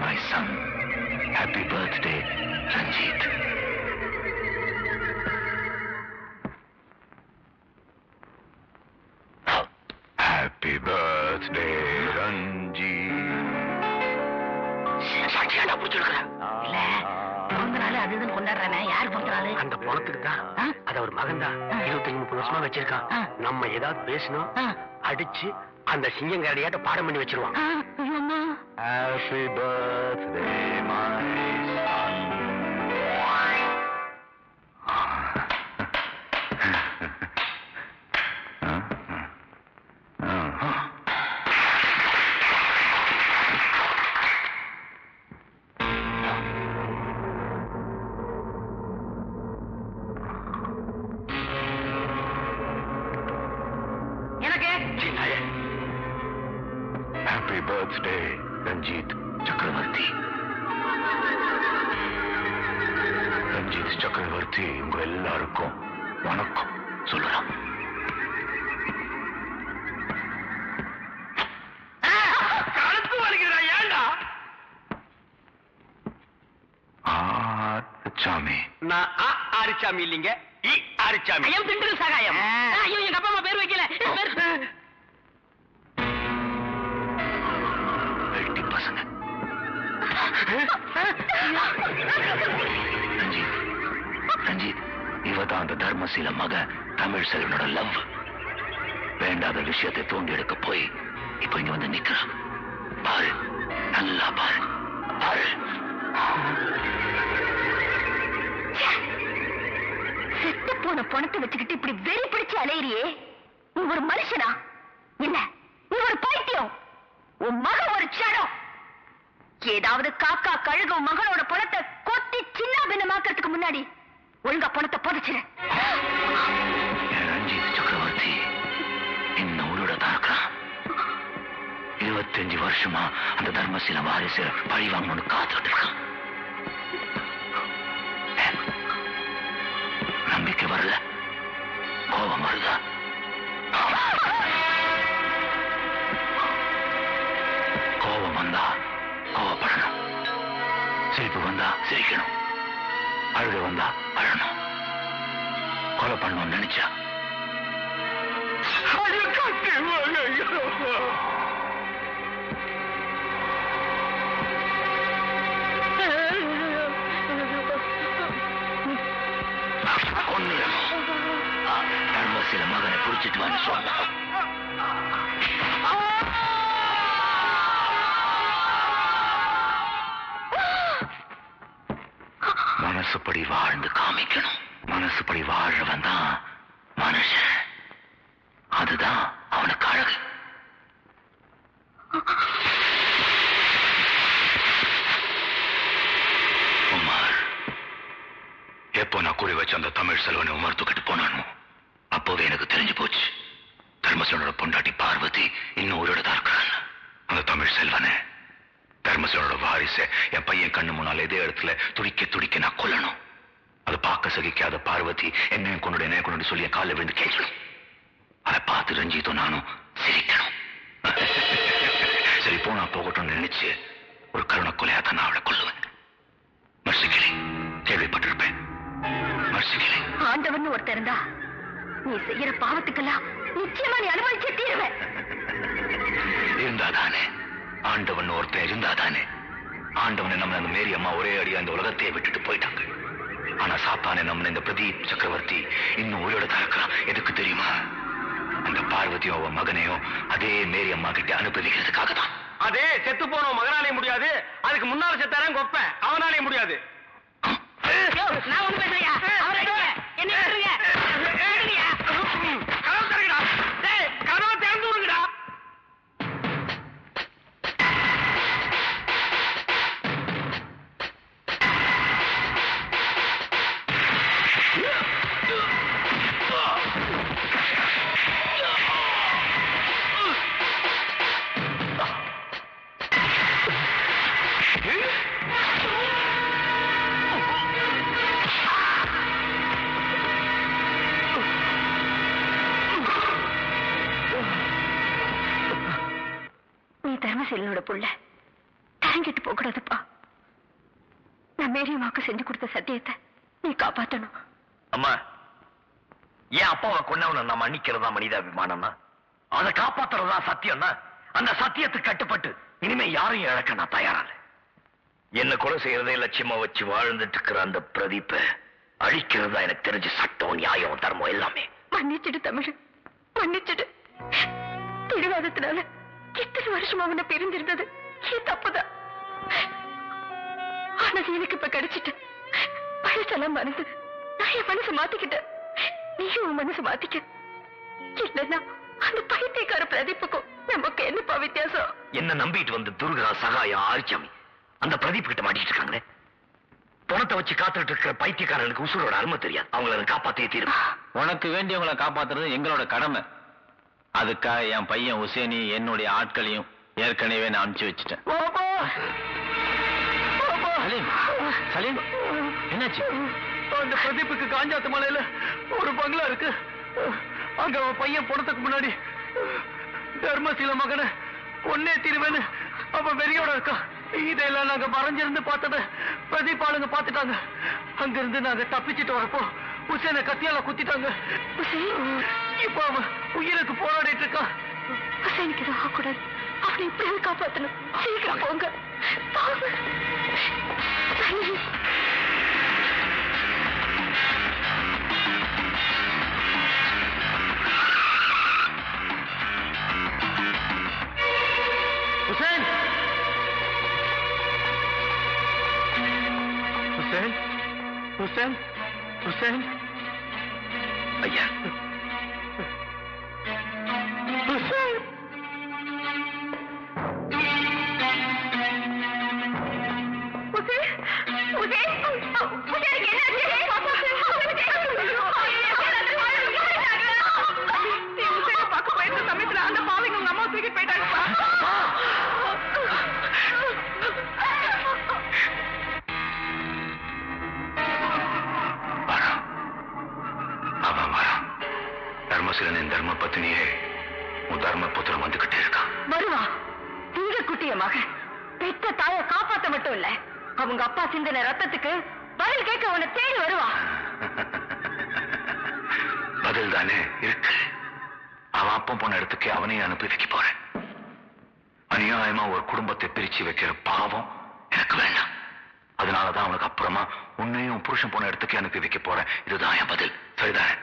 my son. Happy birthday, Ranjit. Happy birthday, Ranjit. சாட்சியாண்டா புடிச்சிருக்கிற இல்ல பிறந்த நாள் அது இதுன்னு கொண்டாடுறானே யாரு பிறந்த நாள் அந்த பணத்துக்கு தான் அது அவர் மகன் தான் 25-30 வருஷமா வச்சிருக்கான். நம்ம ஏதாவது பேசணும் அடிச்சு அந்த சிங்கங்காரியாட்ட பாடம் பண்ணி வச்சிருவான். Happy birthday, my son. Happy birthday, Ranjit Chakravarti. Ranjit Chakravarti உங்க எல்லாருக்கும் வணக்கம் சொல்லுறான். கழுத்து வலிக்கிறா ஏண்டா? ஆச்சாமி. நான் ஆரிச்சாமி இல்லைங்க, ஆரிச்சாமி. ஐயம் திண்டுக்கல் சகாயம். ஐயோ எங்க அப்பா அம்மா பேர் வைக்கல. பசங்க ரஞ்சித் ரஞ்சித் இவதான் அந்த தர்மசீல மக தமிழ் செல்வனோட லவ். வேண்டாத விஷயத்தை தோண்டி எடுக்க போய் இப்ப இங்க வந்து நிக்கிறான். பாரு, நல்லா பாரு பாரு. செத்து போன பணத்தை வச்சுக்கிட்டு இப்படி வெறி பிடிச்சு அலையிறியே, நீ ஒரு மனுஷனா இல்ல நீ ஒரு பைத்தியம். உன் மகன் ஒரு சடம். ஏதாவது காக்கா கழுகு மகனோட பணத்தை கொத்தி சின்ன பின்னமாக்கிறதுக்கு முன்னாடி ஒழுங்கா பணத்தை புதைச்சிரு. ரஞ்சித் சக்கரவர்த்தி இன்னும் உயிரோட தான் இருக்கிறான். 25 வருஷமா அந்த தர்மசீல வாரிசு பழி வாங்கணும்னு காத்துட்டு இருக்கான். நம்பிக்கை வரல, கோபம் வருதா? கோபம் வந்தா கோபப்படணும், சிரிப்பு வந்தா சிரிக்கணும், அழுக வந்தா அழணும். கொலை பண்ணணும்னு நினைச்சா ஒண்ணு தர்மசீல மகனை புடிச்சிட்டு வந்து சொன்னா மனசுப்படி வாழ்ந்து காமிக்கணும். மனசுப்படி வாழ்றவன் தான் மனுஷன். அதுதான் அவனுக்கு அழகு. உமார், எப்போ நான் கூறி வச்ச அந்த தமிழ் செல்வனை உமார் தூக்கிட்டு போனானோ அப்போவே எனக்கு தெரிஞ்சு போச்சு தர்மசேனோட பொண்டாட்டி பார்வதி இன்னும் உயிரோட தான் இருக்கிறான். அந்த தமிழ் செல்வனை தர்மசேனோட வாரிசை என் பையன் கண்ணு முன்னால் இதே இடத்துல துடிக்க துடிக்க நான் கொல்லணும். அதை பார்க்க சகிக்காத பார்வதி என்னையும் கொண்டு சொல்லி என் காலில் விழுந்து கேட்கணும். அதை பார்த்து ரஞ்சித்தும் நானும் சிரிக்கணும். சரி போனா போகட்டும்னு நினைச்சு ஒரு கருணை கொலையாதான் நான் அவளை கொல்லுவேன். மர்சிக்கிளி கேள்விப்பட்டிருப்பேன். மர்சிக்கிளி ஆண்டவன் ஒருத்தர் இருந்தா நீ செய்யற பாவத்துக்கெல்லாம் நிச்சயமா நீ அனுபவிச்சே தீருவேன். இருந்தாதானே ஆண்டவன் ஒருத்தன் இருந்தாதானே. ஆண்டவனை நம்ம அந்த மேரி அம்மா ஒரே அடியா இந்த உலகத்தையே விட்டுட்டு போயிட்டாங்க. ஆனா சாத்தானே நம்ம இந்த பிரதீப் சக்கரவர்த்தி இன்னும் உயிரோட தான் இருக்கிறான். எதுக்கு தெரியுமா? அந்த பார்வதியோ அவன் மகனையோ அதே மேரி அம்மா கிட்ட அனுபவிக்கிறதுக்காக தான். அதே செத்து போன மகனாலே முடியாது, அதுக்கு முன்னால செத்தாரன் கொப்பேன் அவனாலே முடியாது. நான் ஒண்ணு பேசுறியா? என்ன கதவு திறங்கடா, கதவை திறந்து விடுங்கடா. தர்மசீலனோட புள்ள இறங்கிட்டு போக கூடாதுப்பா. நான் மேரியமாக்கு செஞ்சு கொடுத்த சத்தியத்தை நீ காப்பாத்தணும். அம்மா, ஏன் அப்பாவை கொன்னவன நான் மன்னிக்கிறதா மனிதாபிமானம்னா? அதை காப்பாத்துறதா சத்தியம்னா? அந்த சத்தியத்துக்கு கட்டுப்பட்டு இனிமே யாரையும் இழக்க நான் தயாரால. என்ன கொலை செய்யறதே லட்சியமா வச்சு வாழ்ந்துட்டு இருக்கிற அந்த பிரதீப்பை அழிக்கிறதா எனக்கு தெரிஞ்ச சட்டம், நியாயம், தர்மம் எல்லாமே. மன்னிச்சிடு தமிழ், மன்னிச்சிடு. பிடிவாதத்தினால இத்தனை வருஷமா அவனை பிரிஞ்சிருந்தது ஏன் தப்புதான். ஆனா எனக்கு இப்ப கிடைச்சிட்டு பழசெல்லாம் மறந்து நான் என் மனசை மாத்திக்கிட்டேன். நீயும் உன் மனசை மாத்திக்க. இல்லைன்னா அந்த பைத்தியக்கார பிரதீப்புக்கும் நமக்கு என்னப்பா வித்தியாசம்? என்ன நம்பிட்டு வந்து துர்கா, சகாயம், ஆரிச்சாமி அந்த பிரதீப் கிட்ட மாட்டிட்டு இருக்காங்களே. பணத்தை வச்சு காத்துட்டு இருக்கிற பைத்தியக்காரனுக்கு உசுரோட அருமை தெரியாது. அவங்களை காப்பாத்தியே தீரும். உனக்கு வேண்டியவங்களை காப்பாத்துறது எங்களோட கடமை. அதுக்காக என் பையன் உசேனி என்னுடைய ஆட்களையும் ஏற்கனவே நான் அனுப்பிச்சு வச்சுட்டேன். சலீம், சலீம், என்னாச்சு? அந்த பிரதீப்புக்கு காஞ்சாத்து மலையில ஒரு பங்களா இருக்கு. அங்க அவன் பையன் போனதுக்கு முன்னாடி தர்மசீல மகனை பொண்ணே தீருவேன்னு அவன் வெறியோட இருக்கான். இதெல்லாம் நாங்க மறைஞ்சிருந்து பார்த்தத பிரதீப் ஆளுங்க பார்த்துட்டாங்க. அங்கிருந்து நாங்க தப்பிச்சுட்டு வரப்போ உசேனை கத்தியால குத்திட்டாங்க. இப்ப அவன் உயிருக்கு போராடிட்டு இருக்கான். உசேனுக்கு இது ஆகக்கூடாது. அவனை இப்படியே காப்பாத்தணும். சீக்கிரம் போங்க. உசேன், உசேன், உசேன், உசேன், ஐயா, உசேன். தர்மசீலனின் தர்ம பத்தினியே தர்ம புத்திரம் வந்துகிட்டே இருக்கான். வருவா. திங்க குட்டிய மகன் பெத்த தாய காப்பாத்த மட்டும் இல்ல, அவங்க அப்பா சிந்தின ரத்தத்துக்கு பதில் கேட்க அவனை தேடி வருவா. பதில் தானே இருக்கு. அவன் அப்பம் போன இடத்துக்கு அவனையும் அனுப்பி வைக்க போறேன். அநியாயமா ஒரு குடும்பத்தை பிரிச்சு வைக்கிற பாவம் எனக்கு வேண்டாம். அதனாலதான் அவனுக்கு அப்புறமா உன்னையும் புருஷன் போன இடத்துக்கு அனுப்பி வைக்க போறேன். இதுதான் என் பதில். சரிதானே?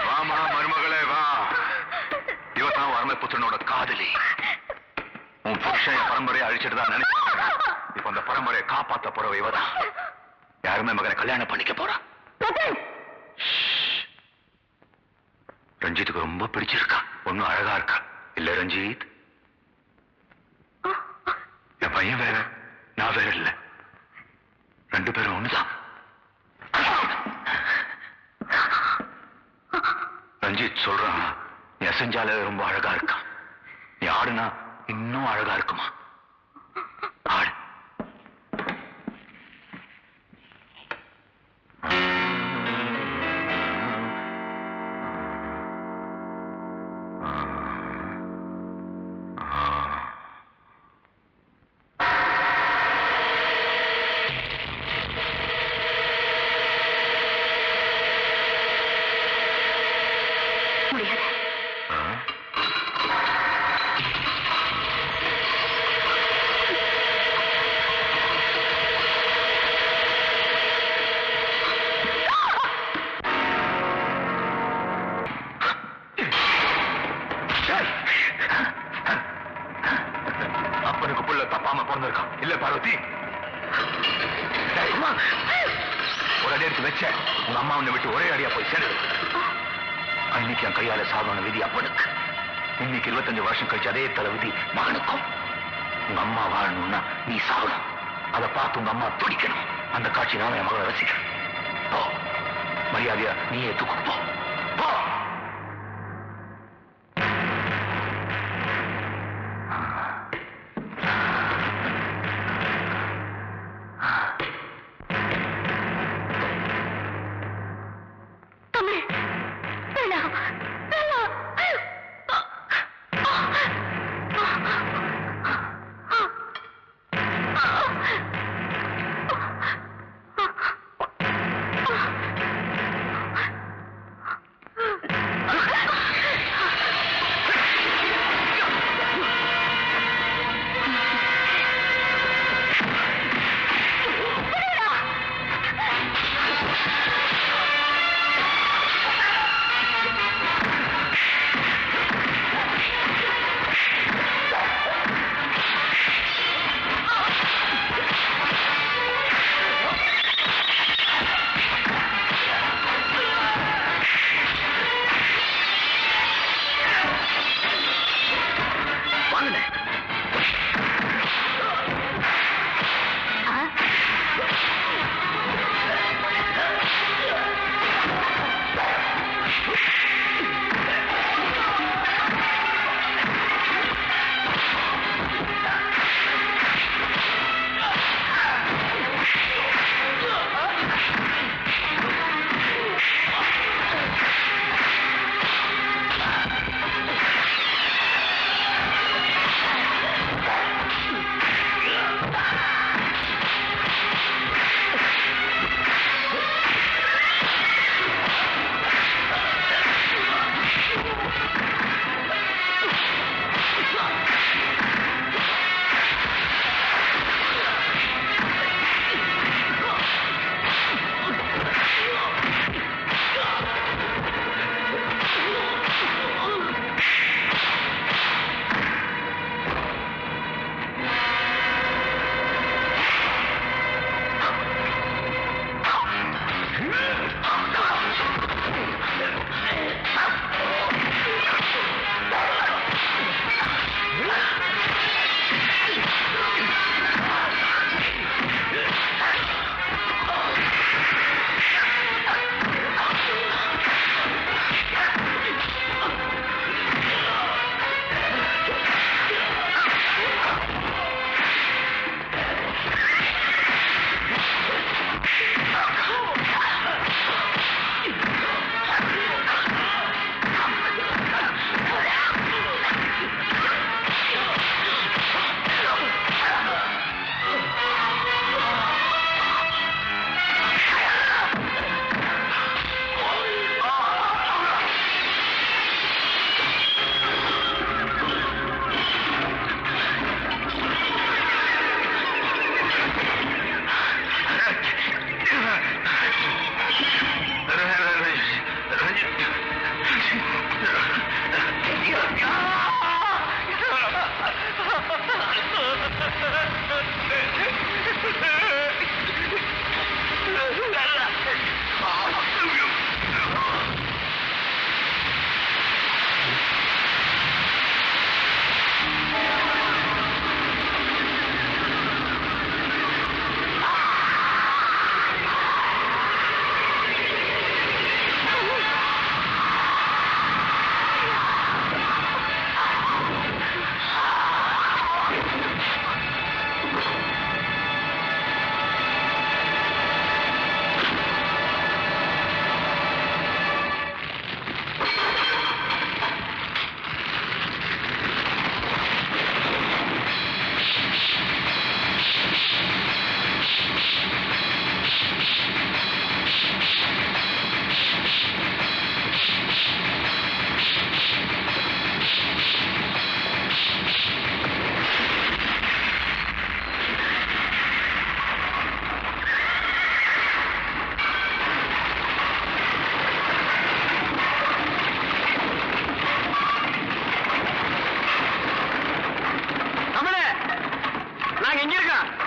வாமா மருமகளே வா. இவதான் வறுமை புத்திரனோட காதலி. உன் புருஷன் என் பரம்பரையை அழிச்சிட்டு தான் நினைக்கிறேன். இப்ப அந்த பரம்பரையை காப்பாத்த போறவ இவதான். யாருமே மகனை கல்யாணம் பண்ணிக்க போறா. ரஞ்சித்துக்கு ரொம்ப பிடிச்சிருக்கா. ஒன்னும் அழகா இருக்கா இல்ல ரஞ்சித்? என் பையன் வேற, நான் வேற இல்ல. ரெண்டு பேரும் ஒண்ணுதான். ரஞ்சித் சொல்றான், நீ அசைஞ்சாலே ரொம்ப அழகா இருக்கா. நீ ஆடுனா இன்னும் அழகா இருக்குமா. ஆடு. அப்பனுக்கு புள்ள தப்பாம பிறந்திருக்கான் இல்ல பார்வதி? ஒரு அடி எடுத்து வச்ச உங்க அம்மா உன்னை விட்டு ஒரே அடியா போய் சேரு. அன்னைக்கு என் கையால சாதாரண விதி அப்பனுக்கு. இன்னைக்கு 25 வருஷம் கழிச்சு அதே தலை விதி மகனுக்கும். உங்க அம்மா வாழணும்னா நீ சாகணும். அதை பார்த்து உங்க அம்மா துடிக்கணும். அந்த காட்சி நானும் என் மகளை ரசிக்கிறேன். போ, மரியாதையா நீயே தூக்கு போ. போ.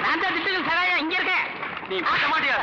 நான் தான் திட்டுக்கு சகாயம் இங்க இருக்கேன். நீ மாட்ட மாட்டியா?